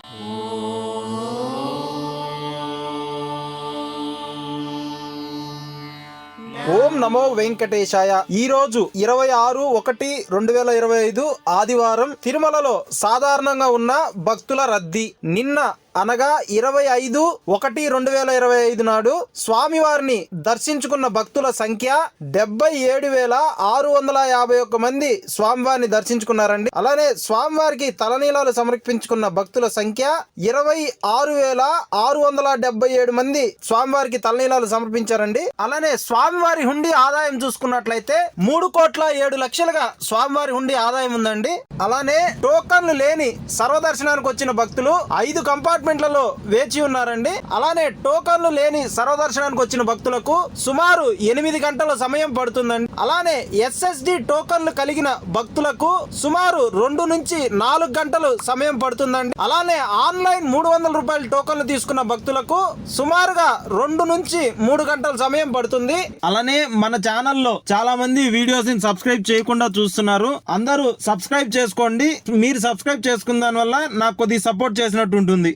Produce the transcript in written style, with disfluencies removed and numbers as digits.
ఓం నమో వెంకటేశాయ. ఈ రోజు 26/1/2025 ఆదివారం తిరుమలలో సాధారణంగా ఉన్న భక్తుల రద్దీ. నిన్న అనగా 25/1/2025 నాడు స్వామివారిని దర్శించుకున్న భక్తుల సంఖ్య 77,651 మంది స్వామివారిని దర్శించుకున్నారండి. అలానే స్వామివారికి తలనీలాలు సమర్పించుకున్న భక్తుల సంఖ్య 26,677 మంది స్వామివారికి తలనీలాలు సమర్పించారండి. అలానే స్వామివారి హుండీ ఆదాయం చూసుకున్నట్లయితే 3,07,00,000గా స్వామివారి హుండీ ఆదాయం ఉందండి. అలానే టోకన్లు లేని సర్వదర్శనానికి వచ్చిన భక్తులు 5 కంపార్ట్మెంట్లలో వేచి ఉన్నారండి. అలానే టోకన్లు లేని సర్వదర్శనానికి వచ్చిన భక్తులకు సుమారు 8 గంటల సమయం పడుతుందండి. అలానే SSD టోకన్లు కలిగిన భక్తులకు సుమారు 2 నుంచి 4 గంటలు సమయం పడుతుందండి. అలానే ఆన్లైన్ 300 రూపాయల టోకన్లు తీసుకున్న భక్తులకు సుమారుగా 2 నుంచి 3 గంటల సమయం పడుతుంది. అలానే మన ఛానల్లో చాలా మంది వీడియోస్ ని సబ్స్క్రైబ్ చేయకుండా చూస్తున్నారు. అందరూ సబ్స్క్రైబ్ చేసుకోండి. మీరు సబ్స్క్రైబ్ చేసుకున్న దాని వల్ల నాకు కొద్దిగా సపోర్ట్ చేసినట్టు ఉంటుంది.